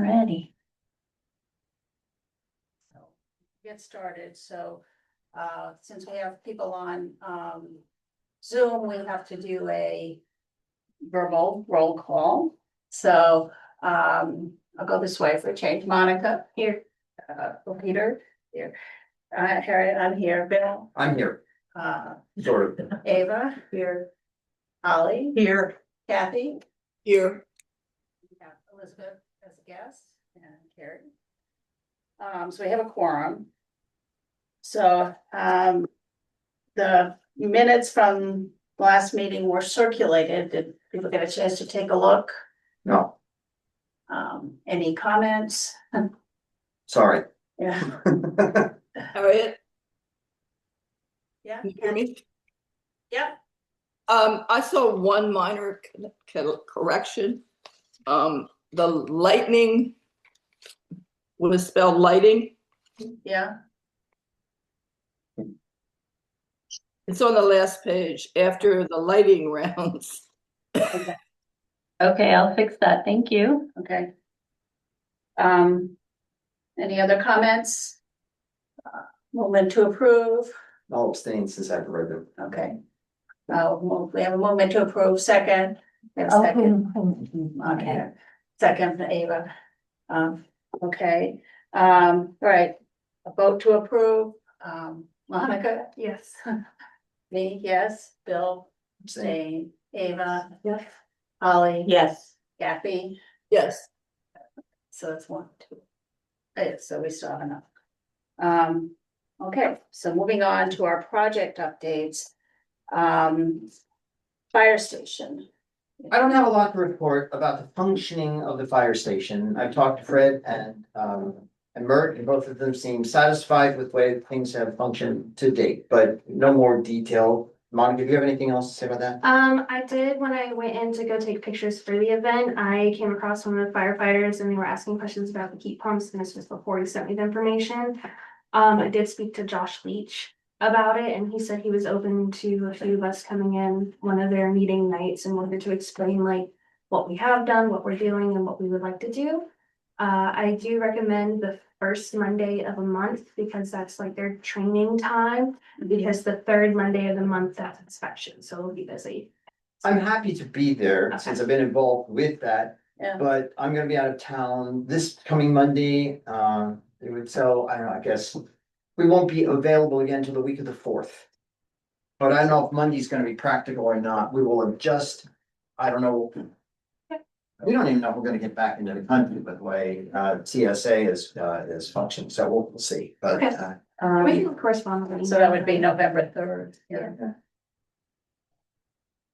Alrighty. Get started, so, since we have people on, Zoom, we have to do a verbal roll call. So, I'll go this way for a change. Monica, here, Peter, here, Harriet, I'm here, Bill, I'm here, sort of. Ava, here, Holly, Here. Kathy, Here. we have Elizabeth as a guest, and Carrie. So we have a quorum. So, the minutes from last meeting were circulated. Did people get a chance to take a look? No, Any comments? sorry. Yeah, Harriet, yeah, can you hear me? yeah. I saw one minor correction. The lightning was spelled lighting. Yeah, It's on the last page after the lighting rounds. Okay, I'll fix that. Thank you. okay. Any other comments? Movement to approve, I'll abstain since I've read them. okay. We have a movement to approve, second. We have a second. Okay, second for Ava. Okay, right, a vote to approve, Monica? Yes. Me, yes, Bill, Abstain. abstain, Ava? Yes. Holly? Yes. Kathy? Yes. So it's 1, 2. So we still have enough. Okay, so moving on to our project updates. Fire station. I don't have a lot to report about the functioning of the fire station. I've talked to Fred and Mert, and both of them seem satisfied with the way things have functioned to date, but no more detail. Monica, do you have anything else to say about that? I did when I went in to go take pictures for the event. I came across one of the firefighters and they were asking questions about the heat pumps, and this was before he sent me the information. I did speak to Josh Leach about it, and he said he was open to a few of us coming in one of their meeting nights in order to explain like what we have done, what we're doing, and what we would like to do. I do recommend the first Monday of a month because that's like their training time, because the third Monday of the month, that's inspection, so it'll be busy. I'm happy to be there since I've been involved with that, Yeah, but I'm gonna be out of town this coming Monday. So I don't know, I guess we won't be available again till the week of the 4th. But I don't know if Monday's gonna be practical or not. We will adjust. I don't know. We don't even know if we're gonna get back into the country with the way TSA is functioning, so we'll see, but Okay. We can correspond with. so that would be November 3rd. Yeah.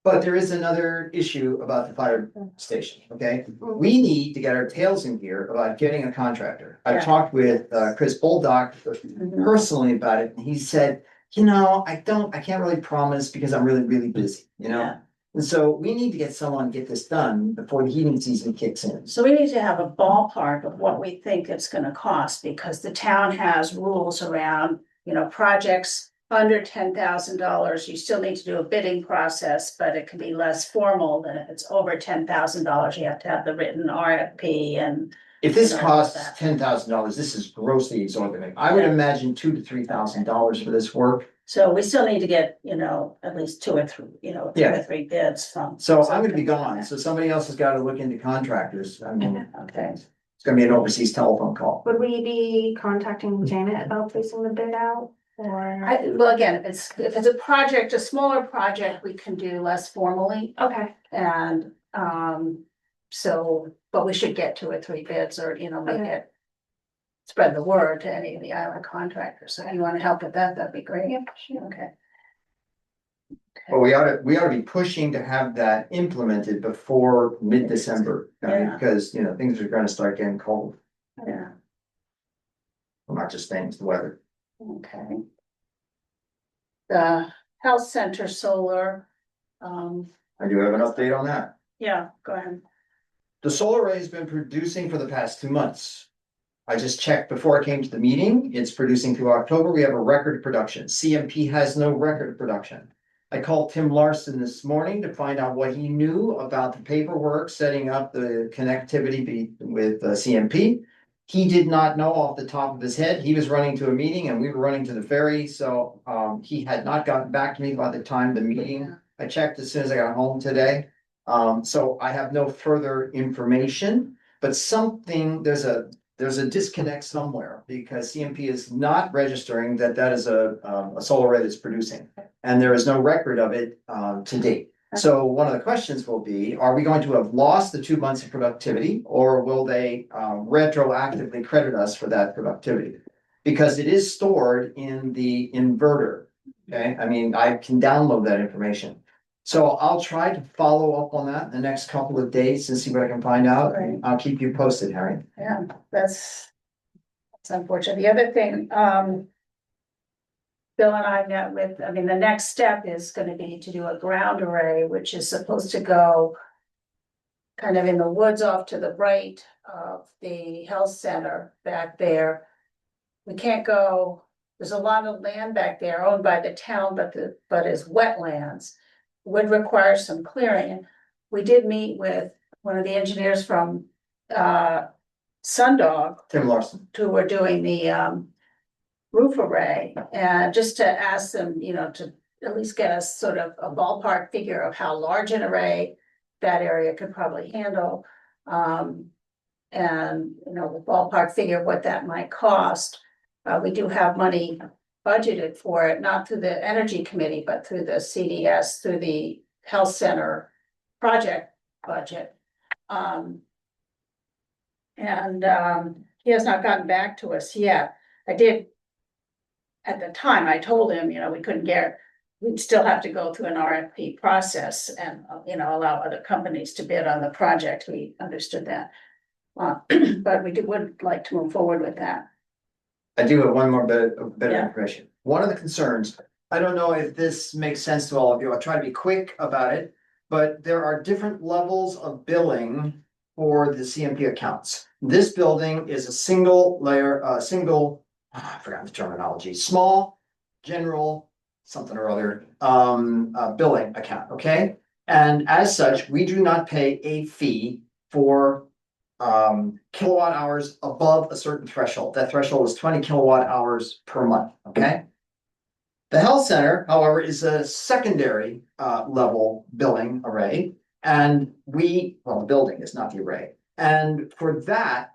but there is another issue about the fire station, okay? We need to get our tails in gear about getting a contractor. Yeah. I've talked with Chris Boldock personally about it, and he said, I can't really promise because I'm really, really busy, Yeah. And so we need to get someone to get this done before the heating season kicks in. So we need to have a ballpark of what we think it's gonna cost, because the town has rules around, projects under $10,000, you still need to do a bidding process, but it can be less formal than if it's over $10,000, you have to have the written RFP and. If this You know, costs that. $10,000, this is grossly exorbitant. I would Yeah. imagine $2,000 to $3,000 for this work. So we still need to get, at least 2 or 3, 2 Yeah. or 3 bids from. So I'm gonna be gone, so somebody else has got to look into contractors. I mean, Okay, it's gonna be an overseas telephone call. Would we be contacting Janet about placing the bid out, or? well, again, if it's a project, a smaller project, we can do less formally. Okay, And, but we should get 2 or 3 bids or, make Okay. it. Spread the word to any of the island contractors. So if you want to help with that, that'd be great. yeah, sure. Okay. But we ought to be pushing to have that implemented before mid-December. Yeah. Because, things are gonna start getting cold, Yeah, well, not just things, the weather. okay. The health center solar, I do have an update on that. yeah, go ahead. The solar array has been producing for the past 2 months. I just checked before I came to the meeting. It's producing through October. We have a record production. CMP has no record production. I called Tim Larson this morning to find out what he knew about the paperwork, setting up the connectivity with CMP. He did not know off the top of his head. He was running to a meeting and we were running to the ferry, so he had not gotten back to me by the time the meeting. I checked as soon as I got home today. So I have no further information, but there's a disconnect somewhere because CMP is not registering that is a solar array that's producing. And there is no record of it to date. So one of the questions will be, are we going to have lost the 2 months of productivity or will they retroactively credit us for that productivity? Because it is stored in the inverter. Okay, I mean, I can download that information. So I'll try to follow up on that in the next couple of days and see what I can find out. Right. I'll keep you posted, Harry. Yeah, that's unfortunate. The other thing, Bill and I met with, I mean, the next step is gonna be to do a ground array, which is supposed to go kind of in the woods off to the right of the health center back there. We can't go, there's a lot of land back there owned by the town, but is wetlands. Would require some clearing. We did meet with one of the engineers from Sundog, Tim Larson. who were doing the roof array, and just to ask them, you know, to at least get us sort of a ballpark figure of how large an array that area could probably handle. And, you know, the ballpark figure of what that might cost. We do have money budgeted for it, not through the energy committee, but through the CDS, through the health center project budget. He has not gotten back to us yet. I did. At the time, I told him, you know, we couldn't we'd still have to go through an RFP process and, you know, allow other companies to bid on the project. We understood that. But would like to move forward with that. I do have one more bit of Yeah. information. One of the concerns, I don't know if this makes sense to all of you. I'll try to be quick about it. But there are different levels of billing for the CMP accounts. This building is a single layer, I forgot the terminology, small, general, something or other, billing account, okay? And as such, we do not pay a fee for kilowatt hours above a certain threshold. That threshold is 20 kilowatt hours per month, okay? The health center, however, is a secondary level billing array. And the building is not the array. And for that,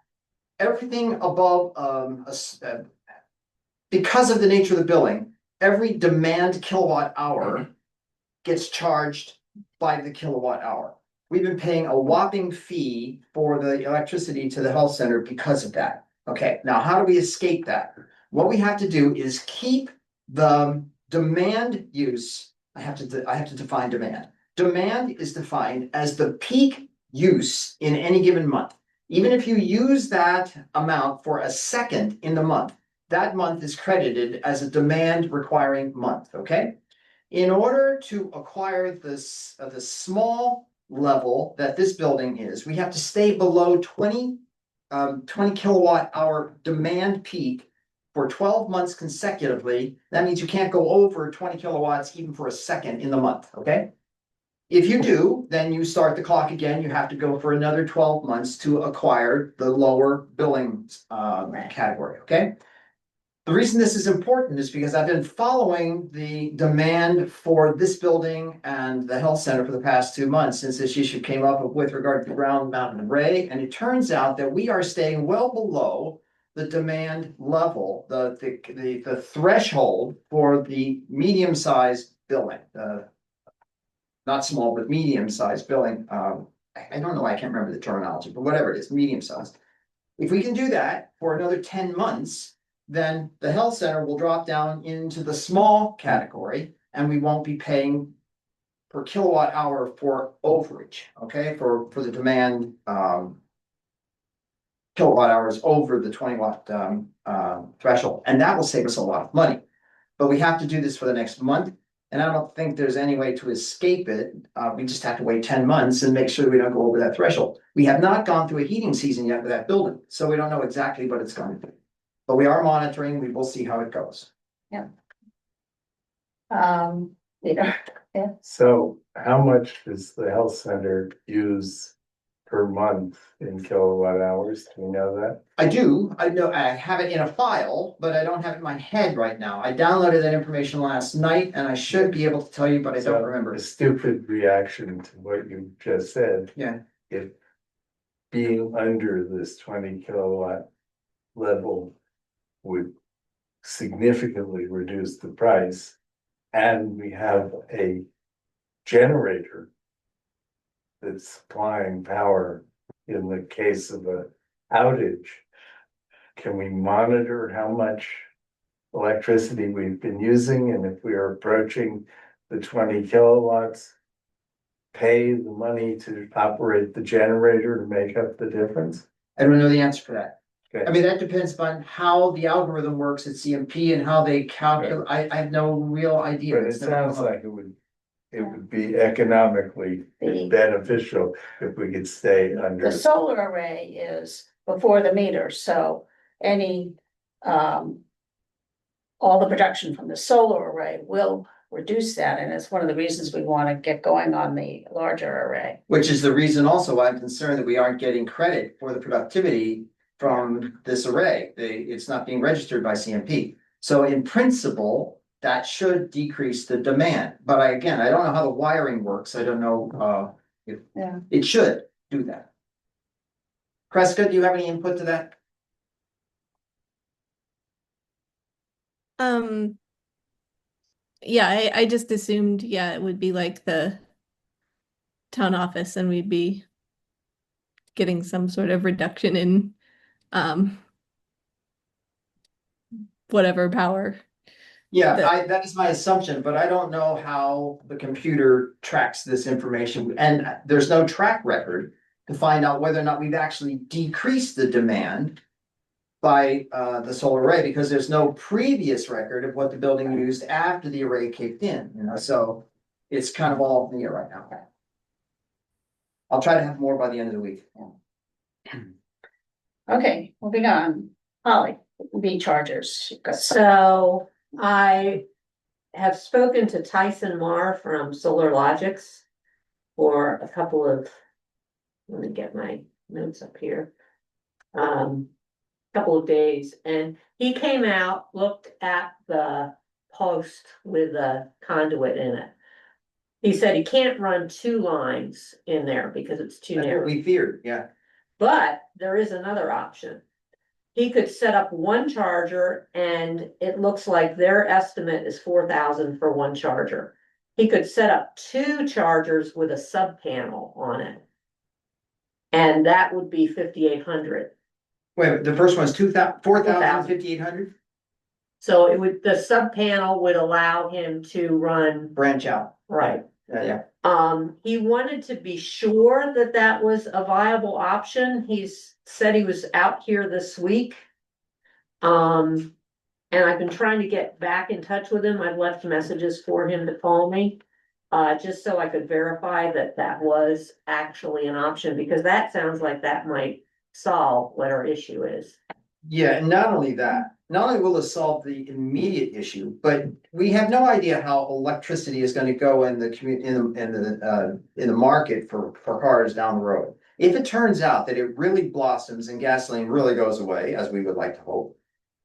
everything above because of the nature of the billing, every demand kilowatt hour gets charged by the kilowatt hour. We've been paying a whopping fee for the electricity to the health center because of that. Okay, now how do we escape that? What we have to do is keep the demand use. I have to define demand. Demand is defined as the peak use in any given month. Even if you use that amount for a second in the month, that month is credited as a demand requiring month, okay? In order to acquire this, the small level that this building is, we have to stay below 20 kilowatt hour demand peak for 12 months consecutively. That means you can't go over 20 kilowatts even for a second in the month, okay? If you do, then you start the clock again. You have to go for another 12 months to acquire the lower billing category, okay? The reason this is important is because I've been following the demand for this building and the health center for the past 2 months since this issue came up with regard to the ground mounted array. And it turns out that we are staying well below the demand level, the threshold for the medium-sized billing, not small, but medium-sized billing. I don't know, I can't remember the terminology, but whatever it is, medium-sized. If we can do that for another 10 months, then the health center will drop down into the small category and we won't be paying per kilowatt hour for overage, okay, for the demand kilowatt hours over the 20 watt threshold. And that will save us a lot of money. But we have to do this for the next month. And I don't think there's any way to escape it. We just have to wait 10 months and make sure we don't go over that threshold. We have not gone through a heating season yet with that building, so we don't know exactly what it's going to be. But we are monitoring, we will see how it goes. You know, So how much does the health center use per month in kilowatt hours? Do you know that? I do, I know, I have it in a file, but I don't have it in my head right now. I downloaded that information last night and I should be able to tell you, but I So, don't remember. A stupid reaction to what you just said. Yeah. If being under this 20 kilowatt level would significantly reduce the price, and we have a generator that's supplying power in the case of a outage, can we monitor how much electricity we've been using, and if we are approaching the 20 kilowatts, pay the money to operate the generator to make up the difference? I don't know the answer for that. Okay. I mean, that depends upon how the algorithm works at CMP and how they calculate. I have no real idea. But it It's never sounds come up. like it would be economically The- beneficial if we could stay under. The solar array is before the meter, so any, all the production from the solar array will reduce that, and it's one of the reasons we wanna get going on the larger array. Which is the reason also why I'm concerned that we aren't getting credit for the productivity from this array. It's not being registered by CMP. So in principle, that should decrease the demand. But I don't know how the wiring works. I don't know, if Yeah. it should do that. Kreska, do you have any input to that? Yeah, I just assumed, yeah, it would be like the town office and we'd be getting some sort of reduction in whatever power. Yeah, That- that is my assumption, but I don't know how the computer tracks this information, and there's no track record to find out whether or not we've actually decreased the demand by the solar array, because there's no previous record of what the building used after the array kicked in, so it's kind of all up in the air right now. I'll try to have more by the end of the week. Okay, moving on. Holly, B chargers. You've got some. So I have spoken to Tyson Marr from Solar Logics for a couple of, let me get my notes up here. Couple of days, and he came out, looked at the post with a conduit in it. He said he can't run two lines in there because it's too That's what narrow, we feared, yeah. but there is another option. He could set up one charger, and it looks like their estimate is 4,000 for one charger. He could set up two chargers with a sub panel on it. And that would be 5,800. Wait, the first one's 4,000, 4,000. 5,800? So it would, the sub panel would allow him to run, Branch out, right. yeah. He wanted to be sure that that was a viable option. He's said he was out here this week. And I've been trying to get back in touch with him. I've left messages for him to call me. Just so I could verify that that was actually an option, because that sounds like that might solve what our issue is. Yeah, and not only that, not only will this solve the immediate issue, but we have no idea how electricity is gonna go in the in the market for cars down the road. If it turns out that it really blossoms and gasoline really goes away, as we would like to hope,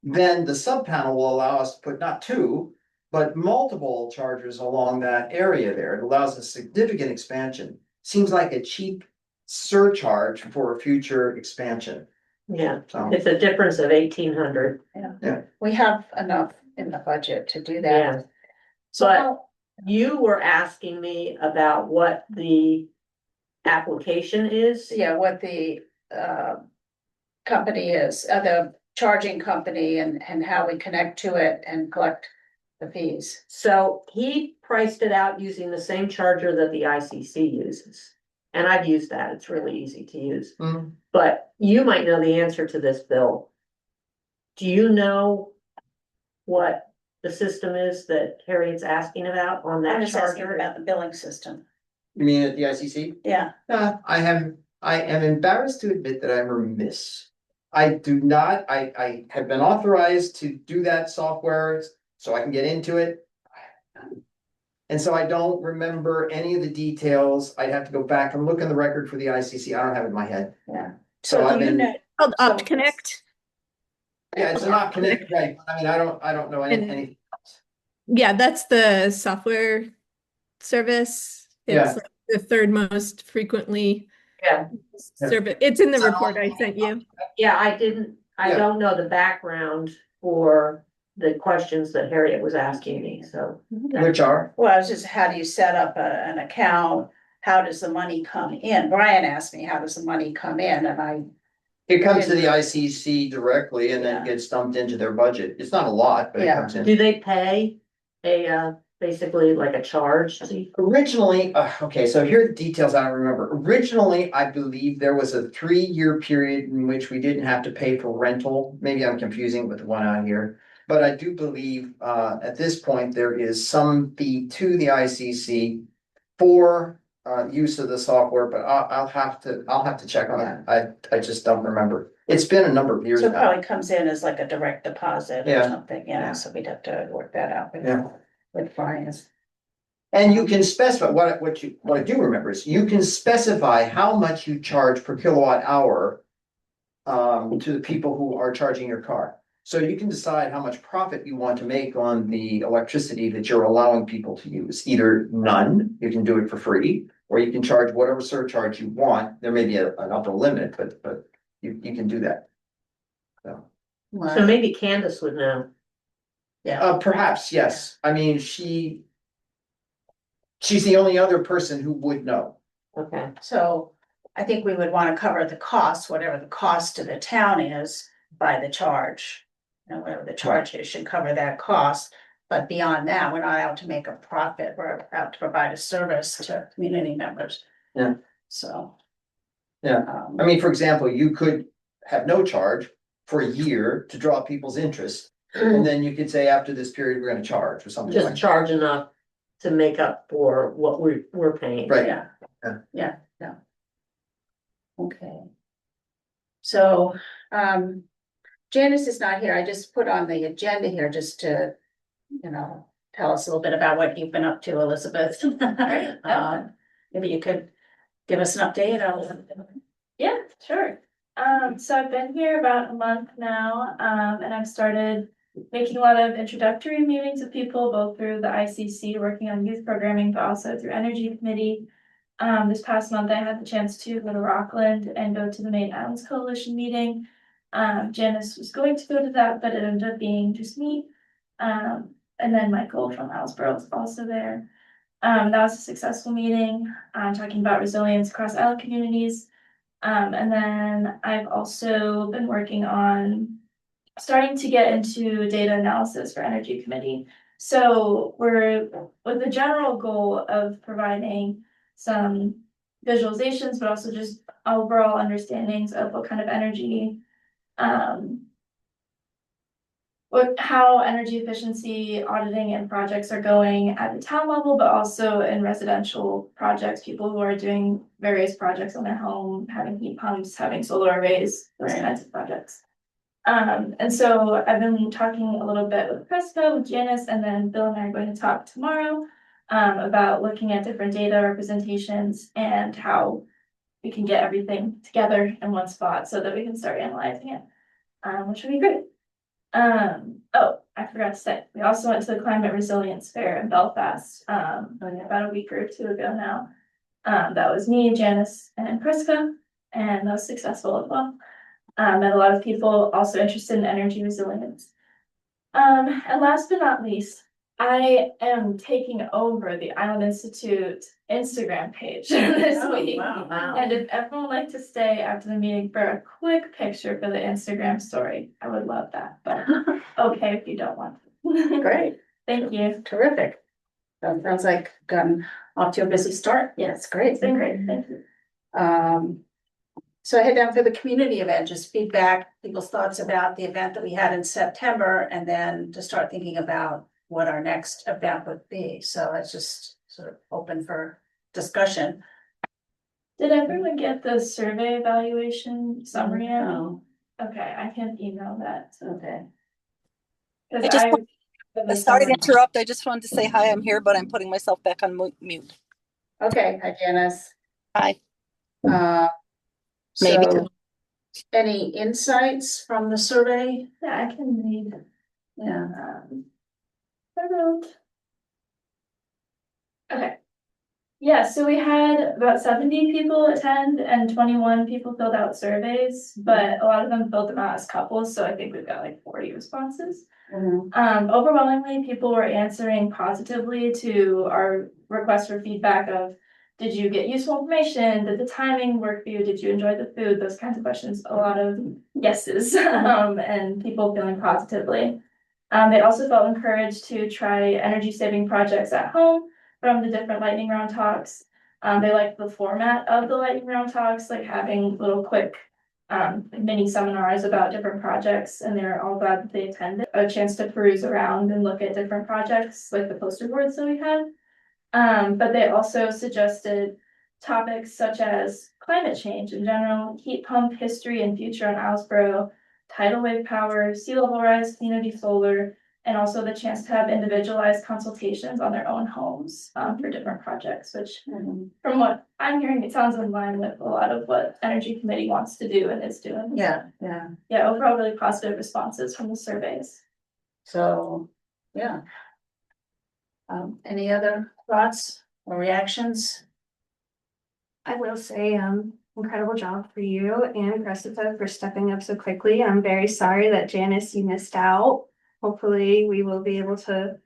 then the sub panel will allow us to put not two, but multiple chargers along that area there. It allows a significant expansion. Seems like a cheap surcharge for a future expansion. Yeah, So, it's a difference of 1,800. We have enough in the budget to do Yeah. that. So But how, you were asking me about what the application is. yeah, what the company is, the charging company, and how we connect to it and collect the fees. So he priced it out using the same charger that the ICC uses. And I've used that. It's really easy to use. mm, But you might know the answer to this, Bill. Do you know what the system is that Harriet's asking about on I'm that just asking charger? about the billing system. you mean at the ICC? Yeah, I am embarrassed to admit that I'm remiss. I do not, I have been authorized to do that software so I can get into it. And so I don't remember any of the details. I'd have to go back and look in the record for the ICC. I don't have it in my head. Yeah. So I've do you been, know- Called So- Opt Connect. yeah, it's not connected, right? I mean, I don't know And- any. Yeah, that's the software service. Yeah. It's like the third most frequently Yeah. service. It's in the Is that report all? I sent you. Yeah, I Yeah. don't know the background for the questions that Harriet was asking me, so. Which are? Well, it's just how do you set up an account? How does the money come in? Brian asked me, how does the money come in? And I, It comes to the ICC directly and then Yeah. gets dumped into their budget. It's not a lot, but it Yeah. comes in. Do they pay basically like a charge? Originally, okay, so here are the details I don't remember. Originally, I believe there was a 3-year period in which we didn't have to pay for rental. Maybe I'm confusing with the one out here. But I do believe, at this point, there is some fee to the ICC for, use of the software, but I'll have to check on it. I just don't remember. It's been a number of years so it now. probably comes in as like a direct deposit or Yeah. something, Yeah. so we'd have to work that out Yeah. with Brian. And you can specify, what I do remember is you can specify how much you charge per kilowatt hour. To the people who are charging your car. So you can decide how much profit you want to make on the electricity that you're allowing people to use. Either none, you can do it for free, or you can charge whatever surcharge you want. There may be an upper limit, but you can do that. So, So maybe Candace would know. perhaps, yes. I mean, she's the only other person who would know. Okay. So I think we would wanna cover the cost, whatever the cost to the town is by the charge. You know, whatever the charge is should cover that cost, but beyond that, we're not out to make a profit, we're out to provide a service to community members. Yeah. So. Yeah. um, I mean, for example, you could have no charge for a year to draw people's interest. And then you could say after this period, we're gonna charge or something Just like that. charge enough to make up for what we're paying. Right. Yeah. Yeah. Yeah. Okay. So, Janice is not here. I just put on the agenda here just to, tell us a little bit about what you've been up to, Elizabeth. Maybe you could give us an update on. Yeah, sure. So I've been here about a month now, and I've started making a lot of introductory meetings with people, both through the ICC, working on youth programming, but also through Energy Committee. This past month, I had the chance to go to Rockland and go to the Maine Islands Coalition meeting. Janice was going to go to that, but it ended up being just me. And then Michael from Islesboro was also there. That was a successful meeting, talking about resilience across island communities. And then I've also been working on starting to get into data analysis for Energy Committee. So we're with the general goal of providing some visualizations, but also just overall understandings of what kind of energy, how energy efficiency auditing and projects are going at the town level, but also in residential projects, people who are doing various projects on their home, having heat pumps, having solar arrays, those kinds of projects. And so I've been talking a little bit with Presco, with Janice, and then Bill and I are going to talk tomorrow about looking at different data representations and how we can get everything together in one spot so that we can start analyzing it, which would be great. Oh, I forgot to say, we also went to the Climate Resilience Fair in Belfast, about a week or two ago now. That was me, Janice, and Priska, and that was successful as well. Met a lot of people also interested in energy resilience. And last but not least, I am taking over the Island Institute Instagram page this week. Wow. And if everyone would like to stay after the meeting for a quick picture for the Instagram story, I would love that, but okay if you don't want to. Great, Thank you. terrific. That sounds like gotten off to a busy start. Yes, great. It's been great, thank you. So I head down for the community event, just feedback, people's thoughts about the event that we had in September, and then to start thinking about what our next event would be. So it's just sort of open for discussion. Did everyone get the survey evaluation summary out? No. Okay, I can email that. Okay. Cause I just I, Sorry to interrupt. I just wanted to say hi. I'm here, but I'm putting myself back on mute. Okay, hi Janice. Hi. Uh, Maybe. so any insights from the survey? Yeah, I can read. Yeah. I wrote. Okay. Yeah, so we had about 70 people attend and 21 people filled out surveys, but a lot of them filled them out as couples, so I think we've got like 40 responses. Overwhelmingly, people were answering positively to our request for feedback of, did you get useful information? Did the timing work for you? Did you enjoy the food? Those kinds of questions, a lot of yeses, and people feeling positively. They also felt encouraged to try energy saving projects at home from the different lightning round talks. They liked the format of the lightning round talks, like having little quick mini seminars about different projects, and they're all glad that they attended. A chance to peruse around and look at different projects, like the poster boards that we had. But they also suggested topics such as climate change in general, heat pump history and future on Islesboro, tidal wave power, sea level rise, community solar, and also the chance to have individualized consultations on their own homes for different projects, which from what I'm hearing, it sounds in line with a lot of what Energy Committee wants to do and is doing. Yeah. Yeah, overall really positive responses from the surveys. So, yeah. Any other thoughts or reactions? I will say, incredible job for you and Cressida for stepping up so quickly. I'm very sorry that Janice, you missed out. Hopefully, we will be able to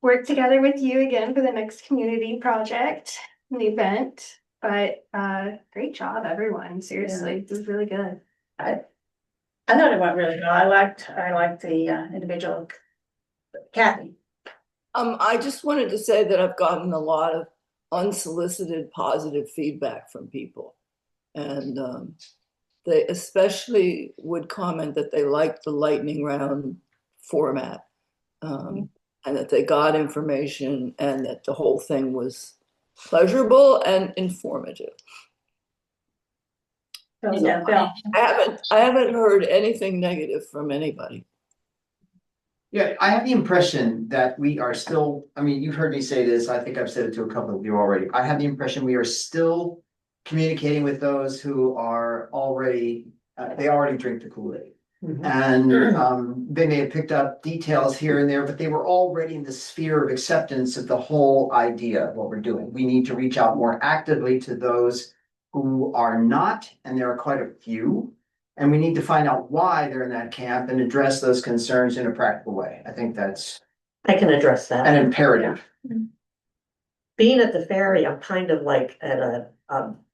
work together with you again for the next community project and event. But great job, everyone. Seriously, this is really good. I thought it went really well. I liked the individual Kathy. I just wanted to say that I've gotten a lot of unsolicited positive feedback from people. And they especially would comment that they liked the lightning round format, and that they got information and that the whole thing was pleasurable and informative. Yeah, Bill. I haven't heard anything negative from anybody. Yeah, I have the impression that we are still, I mean, you've heard me say this, I think I've said it to a couple of you already. I have the impression we are still communicating with those who are already, they already drink the Kool-Aid. And they may have picked up details here and there, but they were already in the sphere of acceptance of the whole idea of what we're doing. We need to reach out more actively to those who are not, and there are quite a few. And we need to find out why they're in that camp and address those concerns in a practical way. I think that's I can address that. an imperative. Being at the ferry, I'm kind of like at a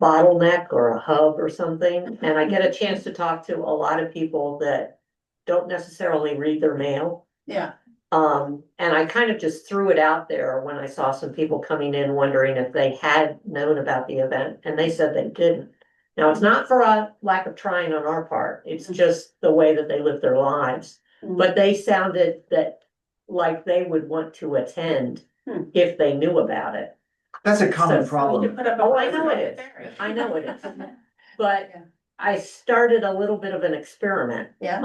bottleneck or a hub or something, and I get a chance to talk to a lot of people that don't necessarily read their mail. Yeah. And I kind of just threw it out there when I saw some people coming in wondering if they had known about the event, and they said they didn't. Now, it's not for a lack of trying on our part, it's just the way that they live their lives. But they sounded that like they would want to attend if they knew about it. That's a common So- problem. Oh, I know it is. I know it is. But I started a little bit of an experiment. Yeah.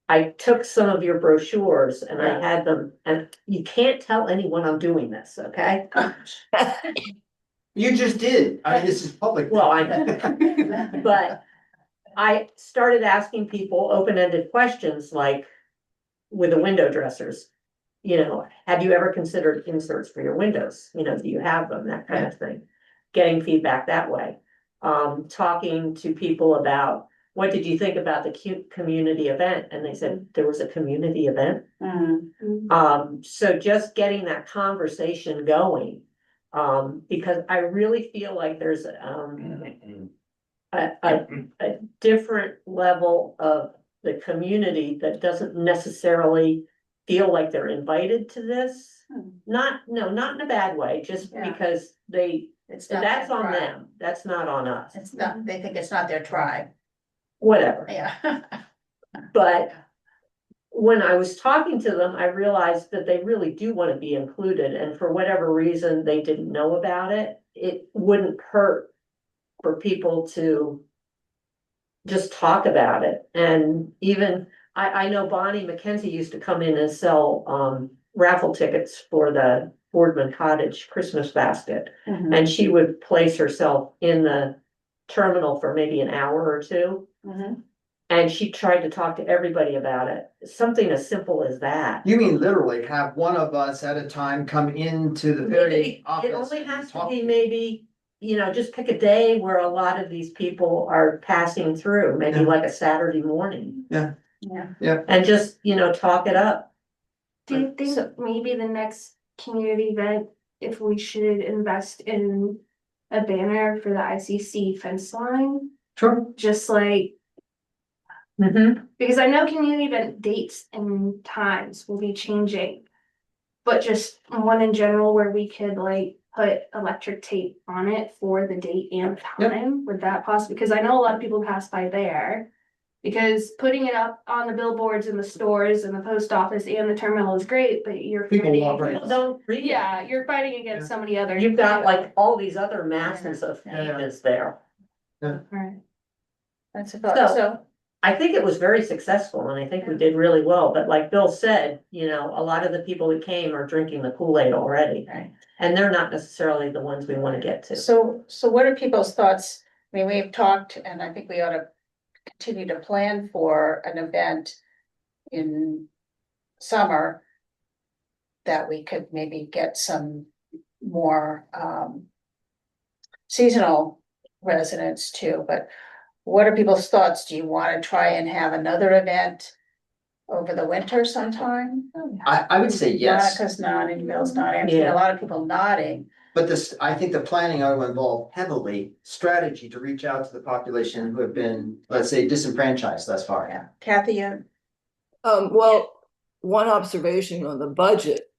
I took some of your brochures and I Yeah. had them, and you can't tell anyone I'm doing this, okay? You just did. I mean, this is public. Well, I know. But I started asking people open-ended questions like with the window dressers. You know, have you ever considered inserts for your windows? You know, do you have them? That kind of thing. Getting feedback that way. Talking to people about what did you think about the community event? And they said there was a community event. So just getting that conversation going. Because I really feel like there's a different level of the community that doesn't necessarily feel like they're invited to this. Not in a bad way, just Yeah. because It's not that's their on tribe. them, that's not on us, It's not, they think it's not their tribe. whatever. Yeah. But when I was talking to them, I realized that they really do want to be included, and for whatever reason they didn't know about it, it wouldn't hurt for people to just talk about it. And even I know Bonnie McKenzie used to come in and sell, raffle tickets for the Boardman Cottage Christmas basket. And she would place herself in the terminal for maybe an hour or two. And she tried to talk to everybody about it. Something as simple as that. You mean literally have one of us at a time come into the very office? It only and has to talk be maybe, just pick a day where a lot of these people are passing through, maybe Yeah. like a Saturday morning. Yeah. Yeah. And just, talk it up. Do you think maybe the next community event, if we should invest in a banner for the ICC fence line? Sure. Just like, because I know community event dates and times will be changing. But just one in general where we could like put electric tape on it for the date and time, would that possibly, because I know a lot of people pass by there. Because putting it up on the billboards in the stores and the post office and the terminal is great, but you're People fighting walk right against- Don't read it. Yeah, you're fighting against so many other. You've got like all these other masses of Yeah. pages there. Right. That's about, so, I think it was very successful and I think we did really well, but like Bill said, a lot of the people that came are drinking the Kool-Aid already. Right. And they're not necessarily the ones we wanna get to. so what are people's thoughts? I mean, we've talked, and I think we ought to continue to plan for an event in summer that we could maybe get some more, seasonal residents too, but what are people's thoughts? Do you want to try and have another event over the winter sometime? I would say yes, Monica's nodding, Bill's nodding, I'm seeing Yeah. a lot of people nodding. but I think the planning ought to involve heavily strategy to reach out to the population who have been, let's say, disenfranchised thus far. Yeah, Kathy, you? Well, one observation on the budget,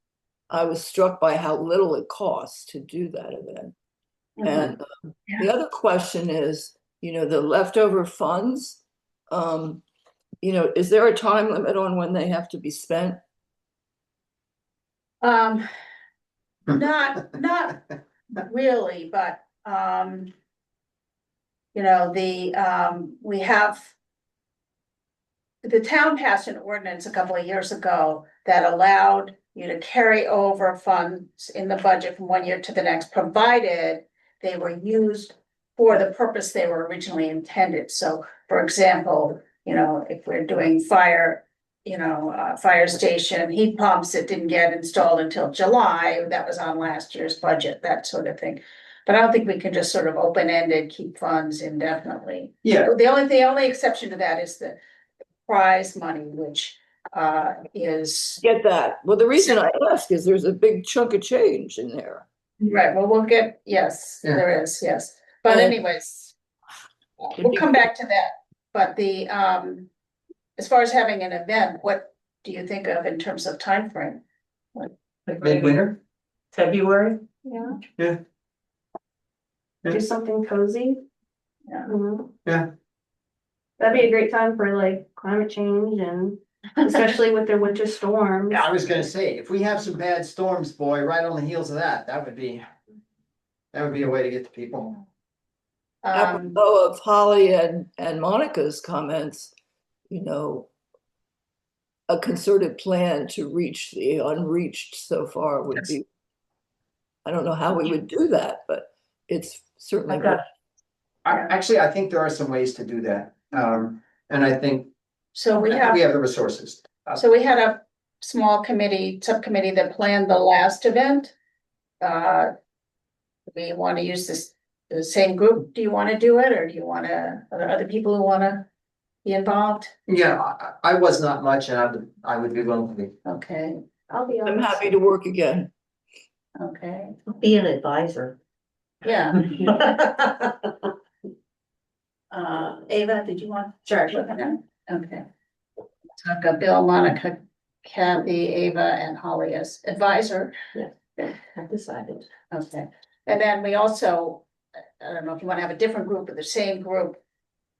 I was struck by how little it costs to do that event. And the other question is, the leftover funds, is there a time limit on when they have to be spent? Not really, but, we have. The town passed an ordinance a couple of years ago that allowed you to carry over funds in the budget from one year to the next, provided they were used for the purpose they were originally intended. So, for example, if we're doing fire station, heat pumps that didn't get installed until July, that was on last year's budget, that sort of thing. But I don't think we can just sort of open-ended keep funds indefinitely. Yeah, The only exception to that is the prize money, which is, Get that. Well, the reason I ask is there's a big chunk of change in there. right, well, we'll get, yes, Yeah. there is, yes. But anyways, we'll come back to that. But as far as having an event, what do you think of in terms of time frame? midwinter. February? Yeah. Yeah. Do something cozy. Yeah. Yeah. That'd be a great time for like climate change and especially with their winter storms. Yeah, I was gonna say, if we have some bad storms, boy, right on the heels of that would be a way to get to people. Apropos of Holly and Monica's comments, a concerted plan to reach the unreached so far would be, I don't know how we would do that, but it's certainly I've got- good. Actually, I think there are some ways to do that. And I think So we we have, have the resources. so we had a small subcommittee that planned the last event. We want to use the same group. Do you want to do it, or are there other people who want to be involved? Yeah, I was not much and I would be willing to be. Okay, I'll be I'm honest. happy to work again. okay, Be an advisor. yeah. Ava, did you want to start with that? Okay. So I've got Bill, Monica, Kathy, Ava, and Holly as advisor. I've decided. Okay, and then we also, I don't know if you want to have a different group or the same group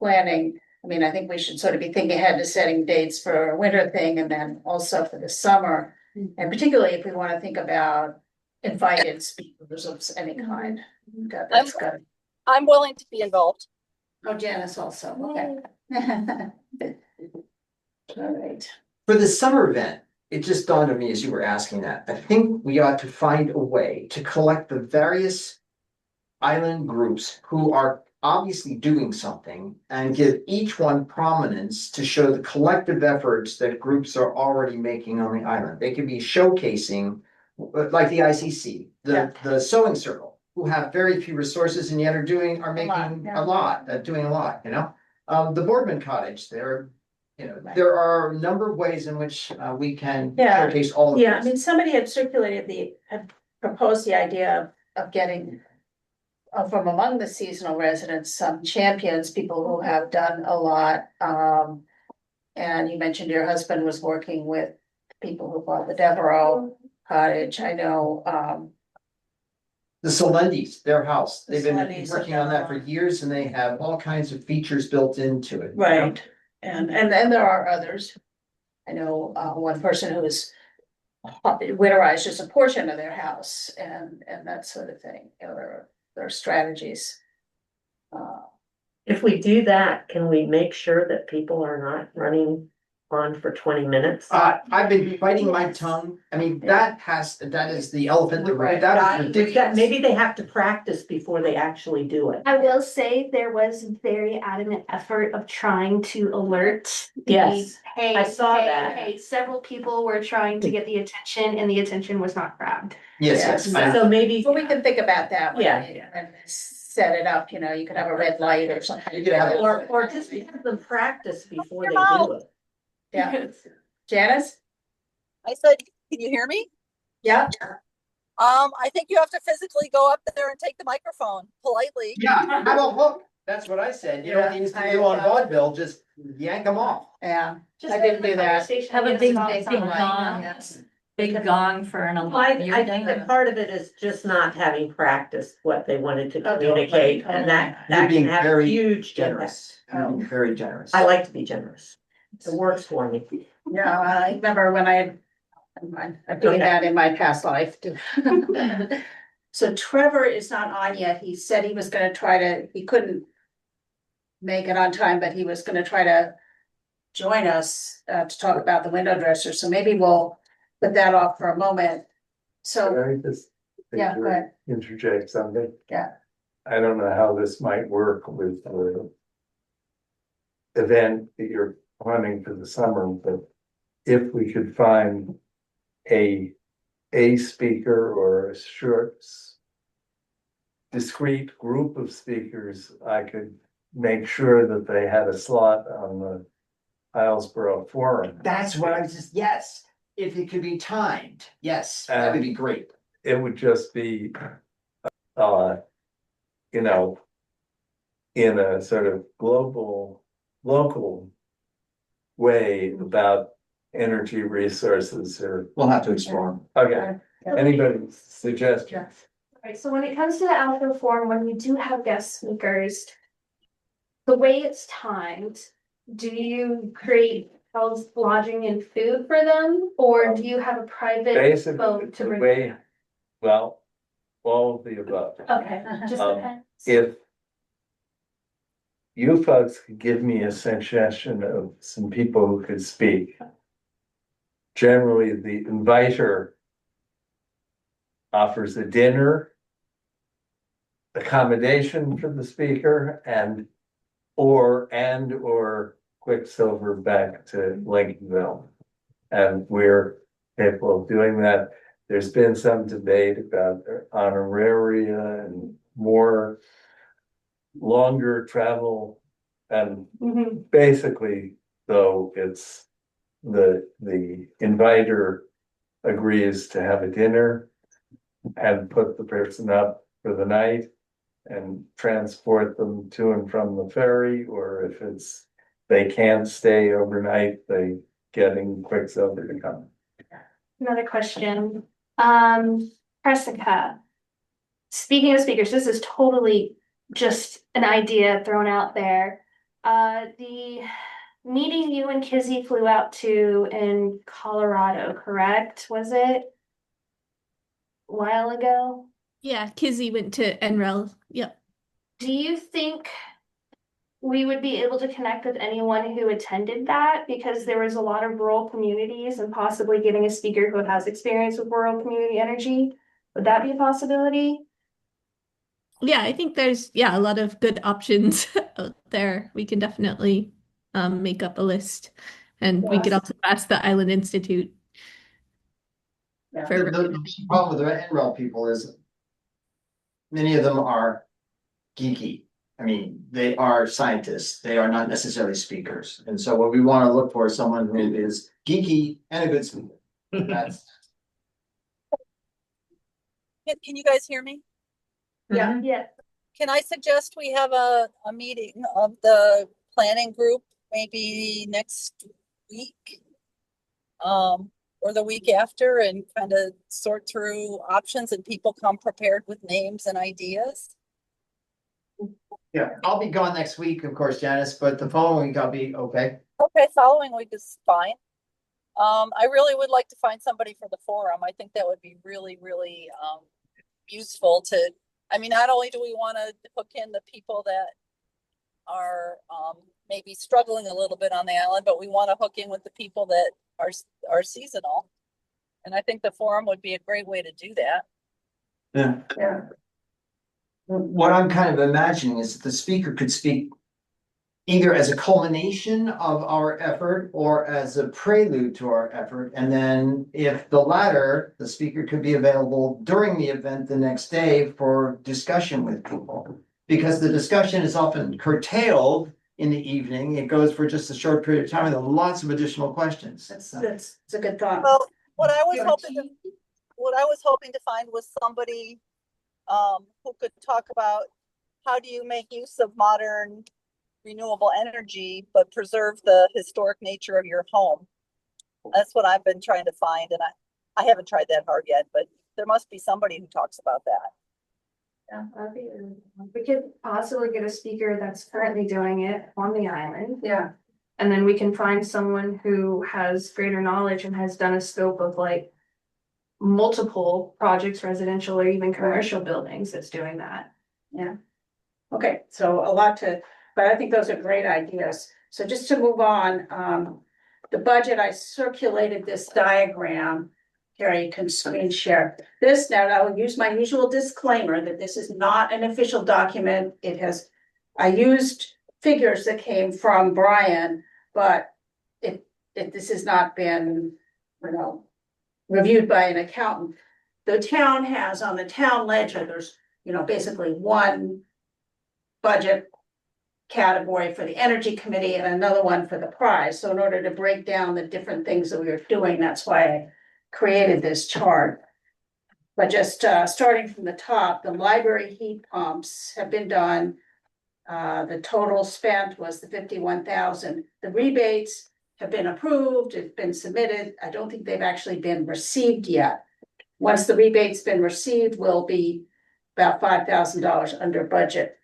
planning. I mean, I think we should sort of be thinking ahead to setting dates for a winter thing and then also for the summer. And particularly if we want to think about invited speakers of any kind. That's good. I'm willing to be involved. Oh, Janice also, okay. All right. For the summer event, it just dawned on me as you were asking that. I think we ought to find a way to collect the various island groups who are obviously doing something and give each one prominence to show the collective efforts that groups are already making on the island. They could be showcasing, like the ICC, the sewing circle, who have very few resources and yet are doing, are making yeah. a lot, doing a lot, you know? The Boardman Cottage, there are a number of ways in which we can Yeah. showcase all of Yeah, I this. mean, somebody had had proposed the idea of getting from among the seasonal residents, some champions, people who have done a lot. And you mentioned your husband was working with people who bought the Devereaux cottage. I know, The Solendis, their house, The they've been Solendis working have on that done for a lot. years and they have all kinds of features built into it. you know? right, and there are others. I know, one person who is winterized just a portion of their house and that sort of thing. There are strategies. If we do that, can we make sure that people are not running on for 20 minutes? I've been biting my tongue. I mean, that is the elephant in the room. Right. That is ridiculous. Maybe they have to practice before they actually do it. I will say there was very adamant effort of trying to alert. the, Yes, Hey, I saw hey, that. Hey, several people were trying to get the attention and the attention was not grabbed. Yes. So maybe, Well, we can think about that when Yeah. we when we set it up, you know, you could have a red light or something. You could have it. or just have them practice before they do it. Yeah, Janice? I said, can you hear me? Yeah, I think you have to physically go up there and take the microphone politely. Yeah, how about hook? That's what I said. You know what they used to do on vaudeville, just yank them off. yeah. Just I didn't do that. Have a big Big gong for an I think that part of it is just not having practiced what they wanted to Okay. communicate, and that You're can being have very huge Generous, very generous. I like to be generous. It works for me. Yeah, I remember when I'm doing that in my past life too. So Trevor is not on yet. He said he was gonna he couldn't make it on time, but he was gonna try to join us to talk about the window dresser. So maybe we'll put that off for a moment. So, Can I just yeah, go ahead. interject something? Yeah. I don't know how this might work with the event that you're planning for the summer, but if we could find a speaker or a short discrete group of speakers, I could make sure that they had a slot on the Islesboro Forum. That's what I was just, yes, if it could be timed, yes, that would be great. It would just be, you know, in a sort of local way about energy resources or, We'll have to explore. okay, anybody's suggestion? Right, so when it comes to the outdoor forum, when we do have guest speakers, the way it's timed, do you create house lodging and food for them, or do you have a private Basically, boat to the bring? way, well, all of the above. Okay, just Um, depends. If you folks could give me a suggestion of some people who could speak. Generally, the inviter offers a dinner, accommodation for the speaker, or Quicksilver back to Lincolnville. And we're capable of doing that. There's been some debate about honoraria and more longer travel. And Mhm. basically, though, it's the inviter agrees to have a dinner and put the person up for the night and transport them to and from the ferry, or if they can't stay overnight, they getting Quicksilver to come. Another question, Jessica. Speaking of speakers, this is totally just an idea thrown out there. The meeting you and Kizzy flew out to in Colorado, correct? Was it? A while ago? Yeah, Kizzy went to NREL. Yep. Do you think we would be able to connect with anyone who attended that because there was a lot of rural communities and possibly getting a speaker who has experience with rural community energy. Would that be a possibility? Yeah, I think there's a lot of good options out there. We can definitely make up a list, and we could Yes. also ask the Island Institute Yeah. for The problem with the NREL people is many of them are geeky. I mean, they are scientists. They are not necessarily speakers. And so what we want to look for is someone who is geeky and a good speaker. That's Can you guys hear me? Yeah. Yeah. Can I suggest we have a meeting of the planning group maybe next week? Or the week after, and kind of sort through options and people come prepared with names and ideas? Yeah, I'll be gone next week, of course, Janice, but the following week I'll be okay. Okay, following week is fine. I really would like to find somebody for the forum. I think that would be really, really useful to, I mean, not only do we want to hook in the people that are maybe struggling a little bit on the island, but we want to hook in with the people that are seasonal. And I think the forum would be a great way to do that. Yeah. Yeah. What I'm kind of imagining is that the speaker could speak either as a culmination of our effort or as a prelude to our effort. And then if the latter, the speaker could be available during the event the next day for discussion with people. Because the discussion is often curtailed in the evening. It goes for just a short period of time and there are lots of additional questions. That's a good thought. Well, what I was Your hoping to find was somebody who could talk about how do you make use of modern renewable energy, but preserve the historic nature of your home. That's what I've been trying to find, and I haven't tried that hard yet, but there must be somebody who talks about that. Yeah, we could possibly get a speaker that's currently doing it on the island. Yeah. And then we can find someone who has greater knowledge and has done a scope of like multiple projects, residential or even commercial buildings that's doing that. Yeah. Okay, so a lot but I think those are great ideas. So just to move on, the budget, I circulated this diagram. Here, you can screen share this. Now I will use my usual disclaimer that this is not an official document. I used figures that came from Brian, but this has not been, reviewed by an accountant. The town has on the town ledger, there's, basically one budget category for the energy committee and another one for the prize. So in order to break down the different things that we were doing, that's why I created this chart. But just starting from the top, the library heat pumps have been done. The total spent was the 51,000. The rebates have been approved, it's been submitted. I don't think they've actually been received yet. Once the rebate's been received, we'll be about $5,000 under budget.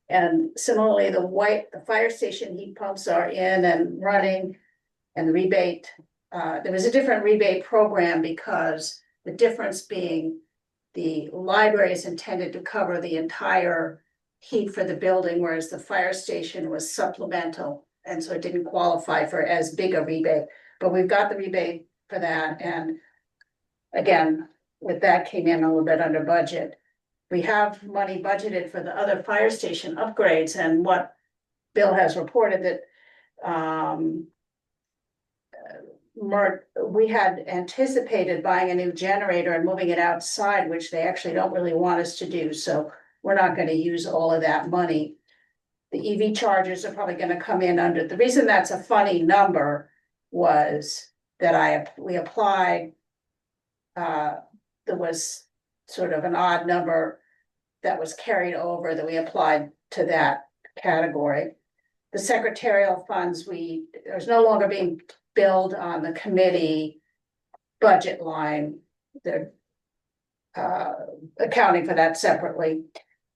And similarly, the fire station heat pumps are in and running, and the rebate, there was a different rebate program because the difference being the library is intended to cover the entire heat for the building, whereas the fire station was supplemental. And so it didn't qualify for as big a rebate, but we've got the rebate for that. And again, with that came in a little bit under budget. We have money budgeted for the other fire station upgrades, and what Bill has reported that we had anticipated buying a new generator and moving it outside, which they actually don't really want us to do. So we're not going to use all of that money. The EV chargers are probably going to come in under. The reason that's a funny number was that we applied. There was sort of an odd number that was carried over that we applied to that category. The secretarial funds, there's no longer being billed on the committee budget line. They're accounting for that separately.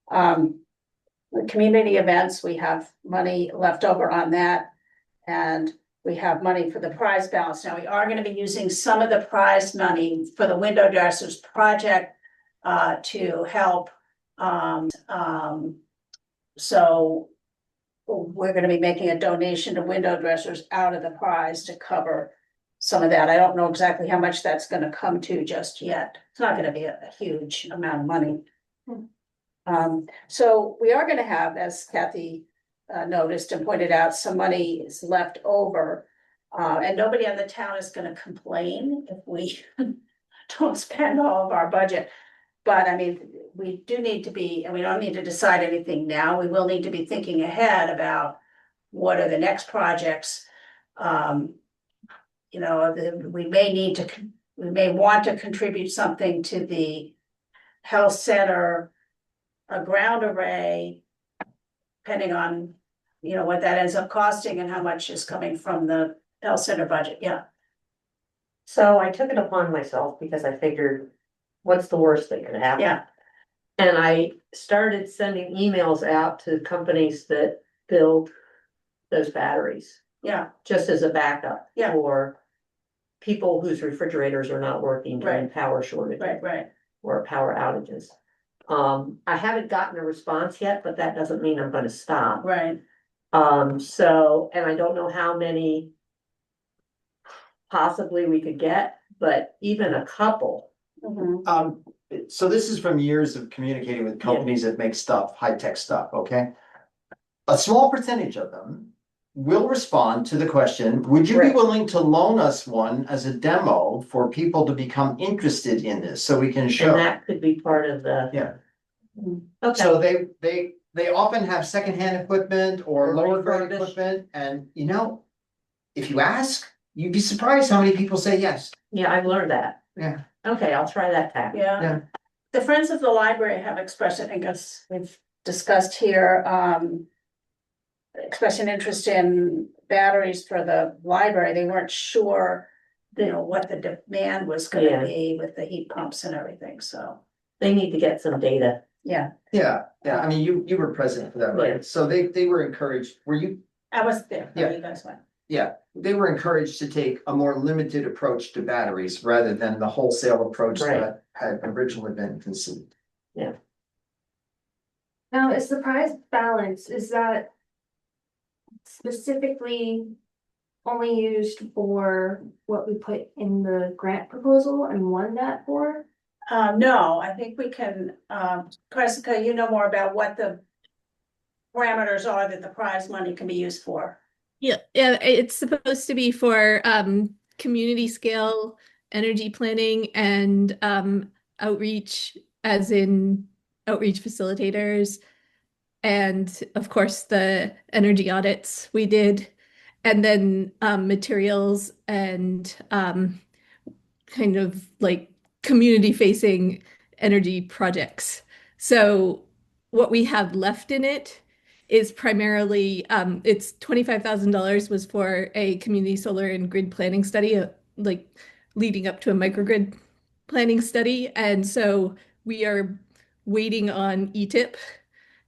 The community events, we have money left over on that, and we have money for the prize balance. Now, we are going to be using some of the prize money for the window dressers project to help. So we're gonna be making a donation to window dressers out of the prize to cover some of that. I don't know exactly how much that's gonna come to just yet. It's not gonna be a huge amount of money. So we are gonna have, as Kathy noticed and pointed out, some money is left over. And nobody on the town is gonna complain if we don't spend all of our budget. But I mean, we do need to be, and we don't need to decide anything now. We will need to be thinking ahead about what are the next projects. You know, we may want to contribute something to the health center, a ground array, depending on, you know, what that ends up costing and how much is coming from the health center budget. Yeah. So I took it upon myself because I figured, what's the worst that could happen? Yeah. And I started sending emails out to companies that build those batteries, Yeah. just as a backup. Yeah. For people whose refrigerators are not working during Right. power shortages. Right. Or power outages. I haven't gotten a response yet, but that doesn't mean I'm gonna stop. Right. So, and I don't know how many possibly we could get, but even a couple. Mhm. So this is from years of communicating with companies that make stuff, high-tech stuff, okay? A small percentage of them will respond to the question, would you be Right. willing to loan us one as a demo for people to become interested in this, so we can And show? that could be part of the. Yeah. Okay, So they often have secondhand equipment or Or lower grade refurbished. equipment, and you know, if you ask, you'd be surprised how many people say yes. yeah, I've learned that. Yeah. Okay, I'll try that tack. Yeah. Yeah. The Friends of the Library have expressed, I think as we've discussed here, expressed an interest in batteries for the library. They weren't sure, you know, what the demand was Yeah. gonna be with the heat pumps and everything, so, They need to get some data. yeah. Yeah, I mean, you were present for that, Yeah. right? So they were encouraged, were you? I was there, Yeah. you guys went. Yeah, they were encouraged to take a more limited approach to batteries rather than the wholesale approach Right. that had originally been conceived. Now, is the prize balance, is that specifically only used for what we put in the grant proposal and won that for? No, I think we can, Jessica, you know more about what the parameters are that the prize money can be used for. Yeah, it's supposed to be for community scale energy planning and outreach, as in outreach facilitators, and of course the energy audits we did, and then materials and kind of like community facing energy projects. So what we have left in it is primarily it's $25,000 was for a community solar and grid planning study, like leading up to a microgrid planning study. And so we are waiting on ETIP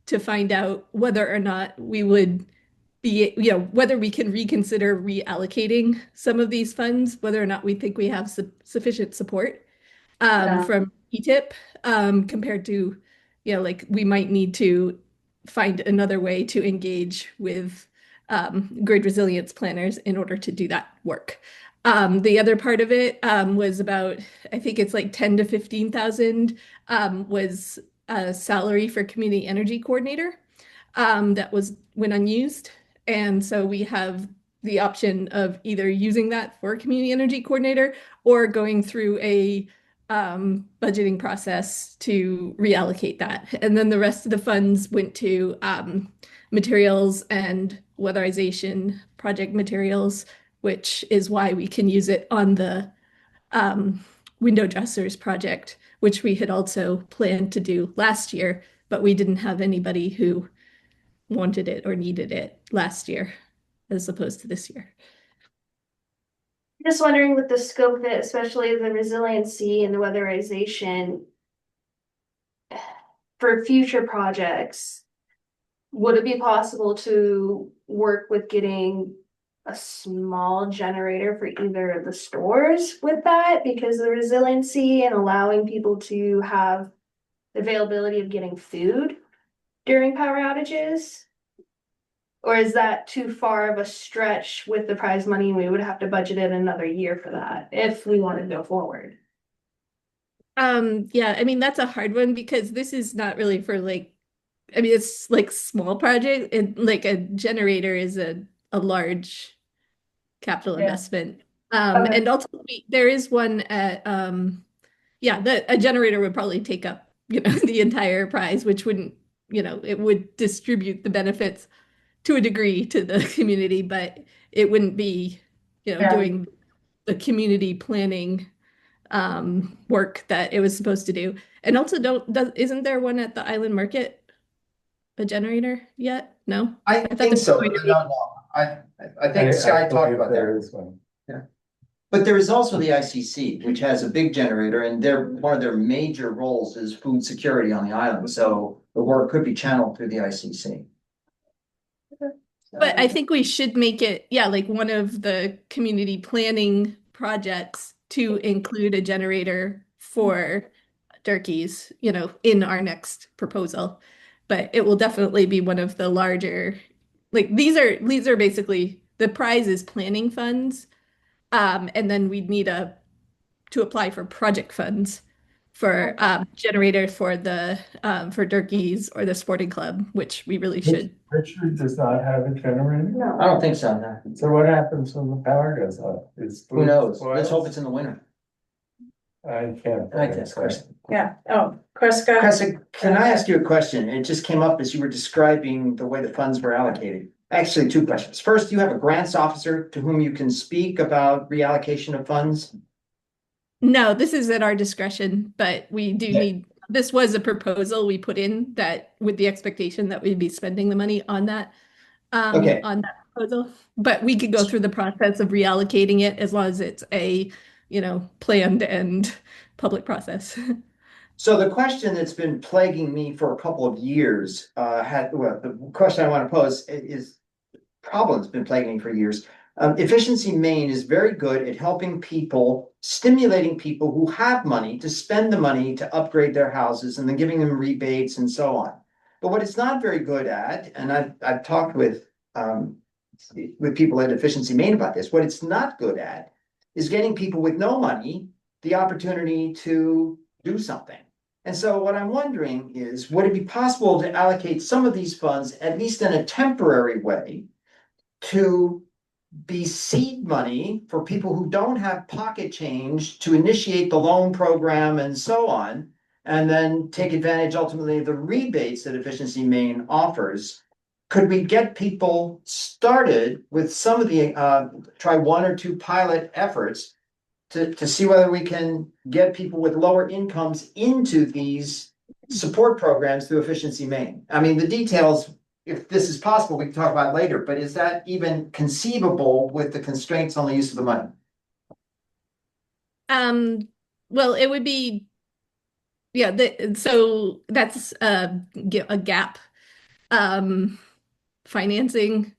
to find out whether or not we would be, you know, whether we can reconsider reallocating some of these funds, whether or not we think we have sufficient support Yeah. from ETIP compared to, you know, like we might need to find another way to engage with grid resilience planners in order to do that work. The other part of it was about, I think it's like 10 to 15,000 was a salary for community energy coordinator that went unused. And so we have the option of either using that for community energy coordinator or going through a budgeting process to reallocate that. And then the rest of the funds went to materials and weatherization project materials, which is why we can use it on the window dressers project, which we had also planned to do last year, but we didn't have anybody who wanted it or needed it last year as opposed to this year. Just wondering with the scope of it, especially the resiliency and the weatherization for future projects, would it be possible to work with getting a small generator for either of the stores with that? Because the resiliency and allowing people to have the availability of getting food during power outages. Or is that too far of a stretch with the prize money? We would have to budget in another year for that if we want to go forward. Yeah, I mean, that's a hard one because this is not really for like, I mean, it's like small project and like a generator is a large capital Yeah. investment. Okay. And ultimately there is one at, yeah, a generator would probably take up, the entire prize, which wouldn't, it would distribute the benefits to a degree to the community, but it wouldn't be, Yeah. doing the community planning work that it was supposed to do. And also isn't there one at the Island Market? A generator yet? No? I thought think there was so. going to be. No, I think Sky talked believe about there that. is one. But there is also the ICC, which has a big generator, and one of their major roles is food security on the island, so the work could be channeled through the ICC. But I think we should make it, yeah, like one of the community planning projects to include a generator for turkeys, in our next proposal. But it will definitely be one of the larger, like these are basically the prize is planning funds. And then we'd need to apply for project funds for generator for the for turkeys or the sporting club, which we really should. Richard does not have a generator? I don't think so, no. So what happens when the power goes off? Who knows? Let's hope it's in the winter. I can't. I guess, Chris. Yeah, oh, Chris, go. Chris, can I ask you a question? It just came up as you were describing the way the funds were allocated. Actually, two questions. First, do you have a grants officer to whom you can speak about reallocation of funds? No, this is at our discretion, but we do Yeah. need, this was a proposal we put in that with the expectation that we'd be spending the money on that. Okay. On that proposal, but we could go through the process of reallocating it as long as it's a, planned and public process. So the question that's been plaguing me for a couple of years, the question I want to pose is problem's been plaguing me for years. Efficiency Maine is very good at helping people, stimulating people who have money to spend the money to upgrade their houses and then giving them rebates and so on. But what it's not very good at, and I've talked with people at Efficiency Maine about this, what it's not good at is getting people with no money the opportunity to do something. And so what I'm wondering is, would it be possible to allocate some of these funds, at least in a temporary way, to be seed money for people who don't have pocket change to initiate the loan program and so on, and then take advantage ultimately of the rebates that Efficiency Maine offers? Could we get people started with some of the, try one or two pilot efforts to see whether we can get people with lower incomes into these support programs through Efficiency Maine? I mean, the details, if this is possible, we can talk about later, but is that even conceivable with the constraints on the use of the money? Well, it would be, yeah, so that's a gap financing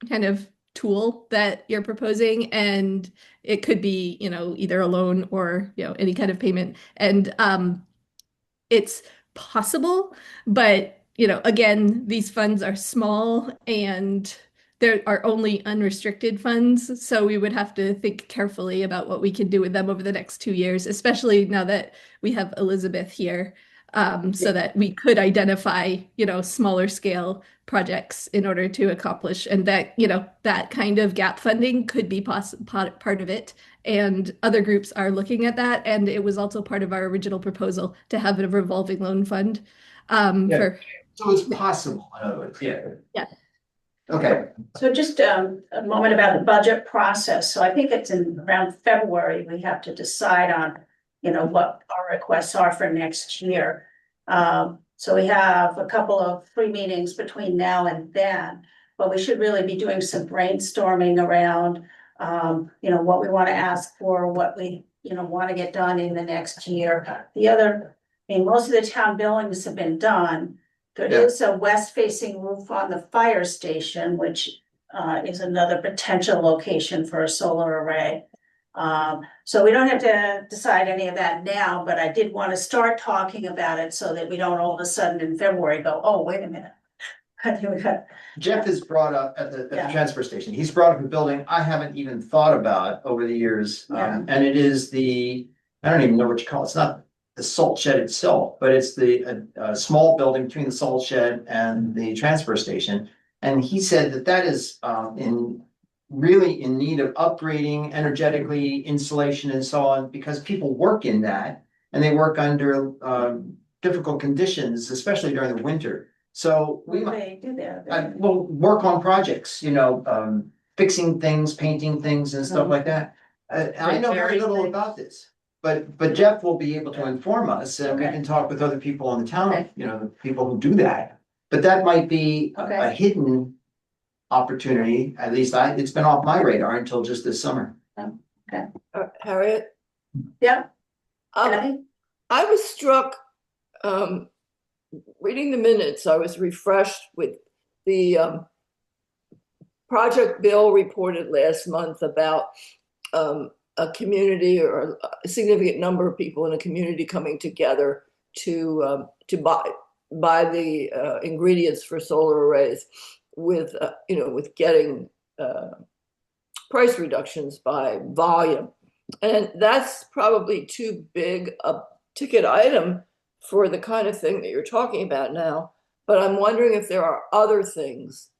kind of tool that you're proposing, and it could be, either a loan or, any kind of payment. And it's possible, but again, these funds are small and there are only unrestricted funds, so we would have to think carefully about what we can do with them over the next 2 years, especially now that we have Elizabeth here, so that we could identify, smaller scale projects in order to accomplish, and that, that kind of gap funding could be part of it. And other groups are looking at that, and it was also part of our original proposal to have a revolving loan fund. So it's possible, in other words. Yeah. Okay. So just a moment about the budget process. So I think it's in around February, we have to decide on, what our requests are for next year. So we have a couple of free meetings between now and then, but we should really be doing some brainstorming around, what we want to ask for, what we, want to get done in the next year. Most of the town buildings have been done. There is a west-facing roof on the fire station, which is another potential location for a solar array. So we don't have to decide any of that now, but I did want to start talking about it so that we don't all of a sudden in February go, oh, wait a minute. I think we got, Jeff has brought up at the Yeah. transfer station, he's brought up a building I haven't even thought about over the years. Yeah. And it is I don't even know what you call it, it's not the salt shed itself, but it's the small building between the salt shed and the transfer station. And he said that is really in need of upgrading energetically, insulation and so on, because people work in that. And they work under difficult conditions, especially during the winter. So we what do might, they do there? we'll work on projects, fixing things, painting things and stuff like that. I know very little about this, but Jeff will be able to inform us and we Okay. can talk with other people in the town, Okay. the people who do that. But that might be a Okay. hidden opportunity, at least it's been off my radar until just this summer. Harriet? Yeah. Um, Okay. I was struck, reading the minutes, I was refreshed with the Project Bill reported last month about a community or a significant number of people in a community coming together to buy the ingredients for solar arrays with getting price reductions by volume. And that's probably too big a ticket item for the kind of thing that you're talking about now. But I'm wondering if there are other things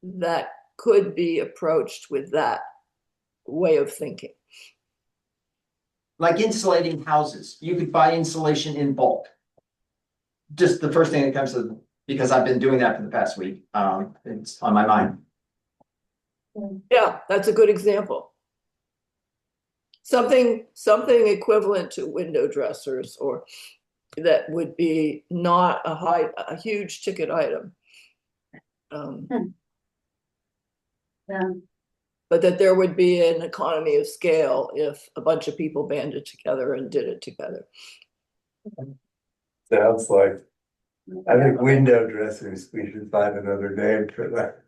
that could be approached with that way of thinking. Like insulating houses, you could buy insulation in bulk. Just the first thing that comes to, because I've been doing that for the past week, it's on my mind. Yeah, that's a good example. Something equivalent to window dressers, or that would be not a huge ticket item. Yeah. But that there would be an economy of scale if a bunch of people banded together and did it together. Sounds like, I think window dressers, we should find another name for that.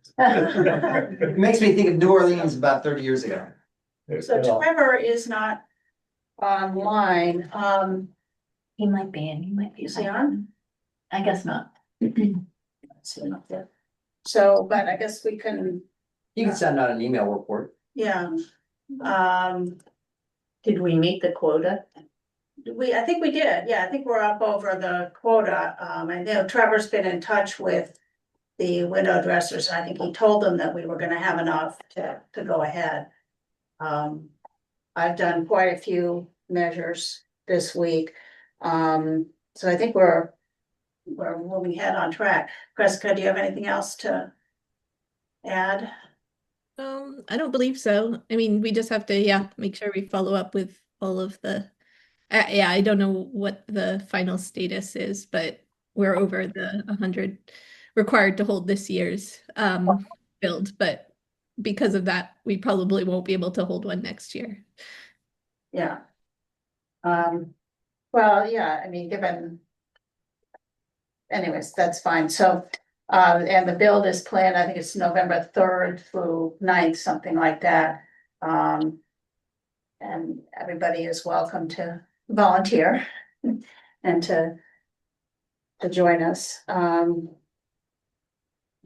It makes me think of New Orleans about 30 years ago. So Trevor is not online. He might be, and he might be. Is he on? I guess not. See him up there. So, but I guess we can, You can send out an email report. yeah. Did we meet the quota? I think we did. Yeah, I think we're up over the quota. I know Trevor's been in touch with the window dressers. I think he told them that we were gonna have enough to go ahead. I've done quite a few measures this week. So I think we're moving ahead on track. Jessica, do you have anything else to add? I don't believe so. I mean, we just have to, make sure we follow up with all of the, I don't know what the final status is, but we're over the 100 required to hold this year's build, but because of that, we probably won't be able to hold one next year. Yeah. Well, yeah, I mean, anyways, that's fine. So, and the build is planned, I think it's November 3rd through 9th, something like that. And everybody is welcome to volunteer and to join us.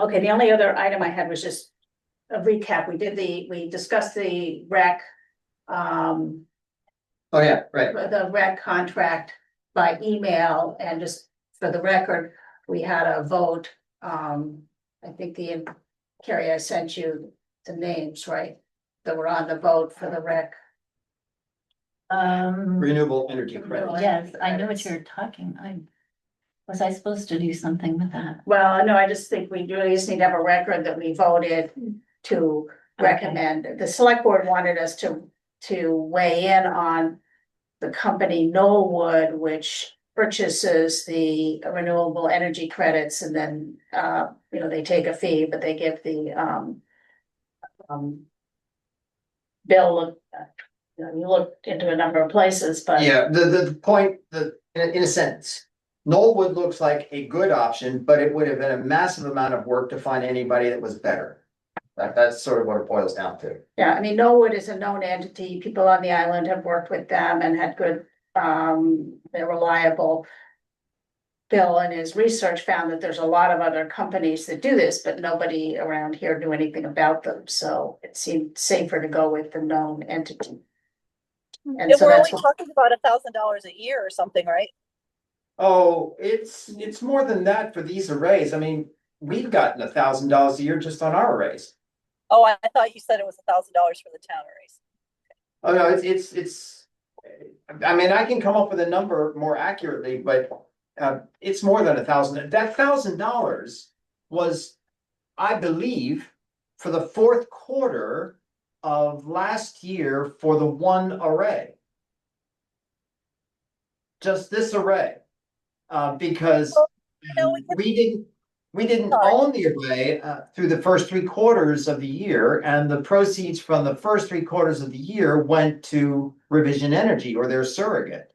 Okay, the only other item I had was just a recap. We discussed the rec, Oh, yeah, right. the rec contract by email, and just for the record, we had a vote. I think Carrie, I sent you the names, right? That were on the vote for the rec. Renewable energy credits. Yes, I know what you're talking. Was I supposed to do something with that? Well, no, I just think we really just need to have a record that we voted to recommend. The select board wanted us to weigh in on the company Knollwood, which purchases the renewable energy credits, and then they take a fee, but they give the bill. You looked into a number of places, but Yeah, the point, in a sense, Knollwood looks like a good option, but it would have been a massive amount of work to find anybody that was better. That's sort of what it boils down to. yeah, I mean, Knollwood is a known entity. People on the island have worked with them and had good, they're reliable. Bill in his research found that there's a lot of other companies that do this, but nobody around here knew anything about them, so it seemed safer to go with the known entity. And Yeah, so we're that's only what, talking about $1,000 a year or something, right? Oh, it's more than that for these arrays. I mean, we've gotten $1,000 a year just on our arrays. Oh, I thought you said it was $1,000 for the town arrays. Oh, no, it's, I mean, I can come up with a number more accurately, but it's more than 1,000. That $1,000 was, I believe, for the fourth quarter of last year for the one array. Just this array, because No, we could, we didn't sorry. own the array through the first 3 quarters of the year, and the proceeds from the first 3 quarters of the year went to Revision Energy or their surrogate.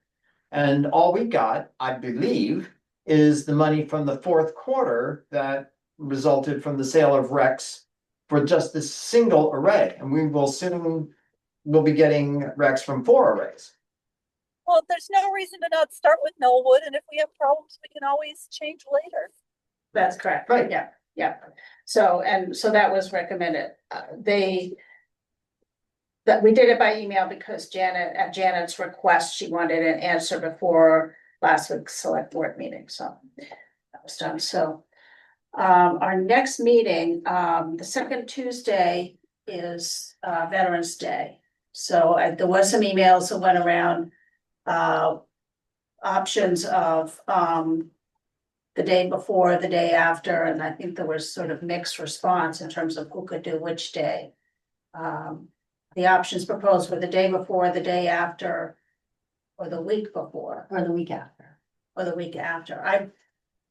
And all we got, I believe, is the money from the fourth quarter that resulted from the sale of Rex for just this single array. And we will soon, we'll be getting Rex from 4 arrays. Well, there's no reason to not start with Knollwood, and if we have problems, we can always change later. that's correct. Right. Yeah, yeah. So, and so that was recommended. That we did it by email because Janet, at Janet's request, she wanted an answer before last week's select board meeting, so that was done, so. Our next meeting, the second Tuesday is Veterans Day. So there was some emails that went around, options of, the day before, the day after, and I think there was sort of mixed response in terms of who could do which day. The options proposed were the day before, the day after, or the week before, Or the week after. or the week after. I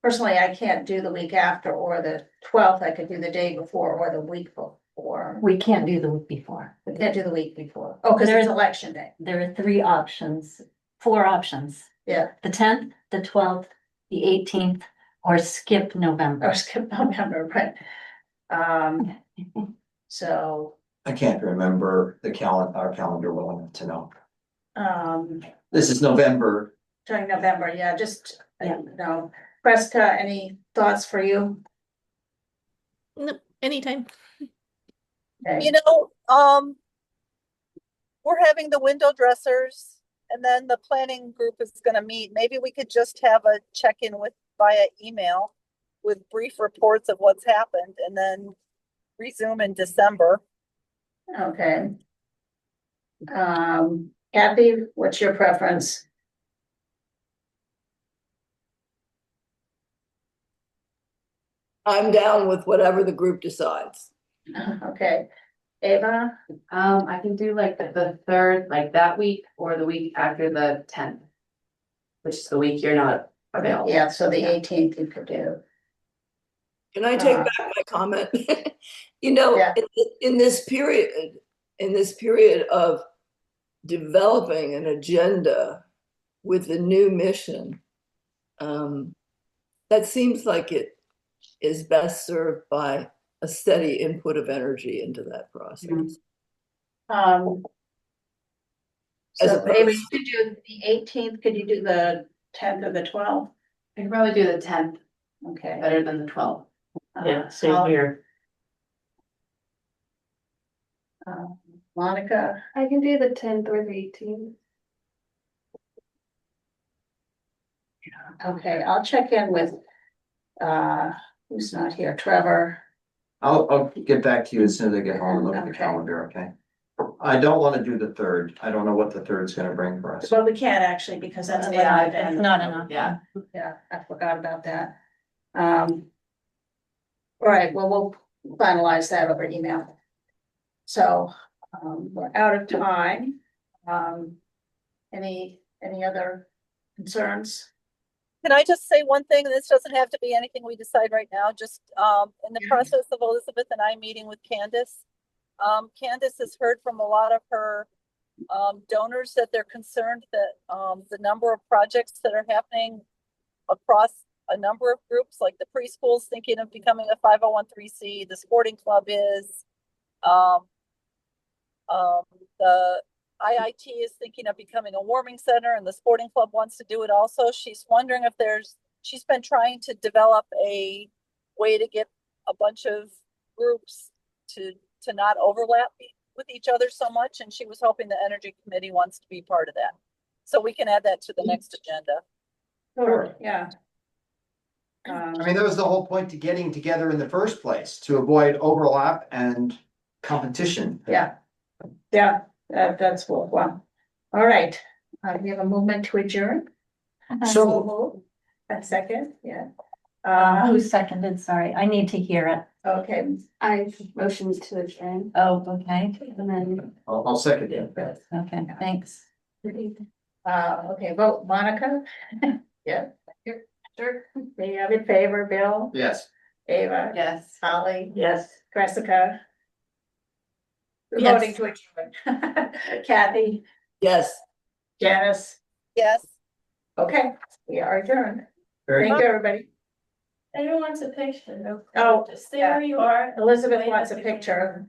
personally, I can't do the week after or the 12th. I could do the day before or the week before. We can't do the week before. We can't do the week before. Oh, because there's election day. There are 3 options, 4 options. Yeah, The 10th, the 12th, the 18th, or skip November. or skip November, right? So, I can't remember our calendar well enough to know. um, This is November. during November, yeah, just, Yeah. you know, Prescott, any thoughts for you? No, anytime. Okay. You know, we're having the window dressers, and then the planning group is gonna meet. Maybe we could just have a check-in with via email with brief reports of what's happened, and then resume in December. Okay. Kathy, what's your preference? I'm down with whatever the group decides. Okay, Ava, I can do like the third, like that week or the week after the 10th. Which is the week you're not available. yeah, so the 18th you could do. Can I take back my comment? You know, Yeah. in this period of developing an agenda with the new mission, that seems like it is best served by a steady input of energy into that process. As So opposed- Ava, you could do the 18th, could you do the 10th or the 12th? I can probably do the 10th Okay. better than the 12th. Yeah, same here. Monica, I can do the 10th or the 18th. okay, I'll check in with, who's not here, Trevor. I'll get back to you as soon as I get home and look at the Okay. calendar, okay? I don't want to do the 3rd. I don't know what the 3rd's gonna bring for us. Well, we can't actually because that's. Yeah, It's not enough. Yeah. Yeah, I forgot about that. All right, well, we'll finalize that over email. So, we're out of time. Any other concerns? Can I just say one thing? This doesn't have to be anything we decide right now, just, in the Yeah. process of Elizabeth and I meeting with Candace. Candace has heard from a lot of her, donors that they're concerned that, the number of projects that are happening across a number of groups, like the preschool's thinking of becoming a 501(c), the sporting club is, the IIT is thinking of becoming a warming center, and the sporting club wants to do it also. She's wondering if there's she's been trying to develop a way to get a bunch of groups to not overlap with each other so much, and she was hoping the Energy Committee wants to be part of that. So we can add that to the next agenda. Sure, yeah. I mean, that was the whole point to getting together in the first place, to avoid overlap and competition. Yeah, that's what, well, all right, we have a movement to adjourn. So- Moved. A second, yeah. Who seconded? Sorry, I need to hear it. Okay, I motioned to adjourn Oh, okay, and then. I'll second it. okay, thanks. okay, vote Monica. Yeah, Sure. we have in favor, Bill, Yes. Ava, Yes. Holly, Yes. Jessica. We're Yes. voting to adjourn. Kathy, Yes. Janice, Yes. okay, we are adjourned. Very Thank you, everybody. Everyone wants a picture. Oh, Just stay where you are. Elizabeth wants a picture.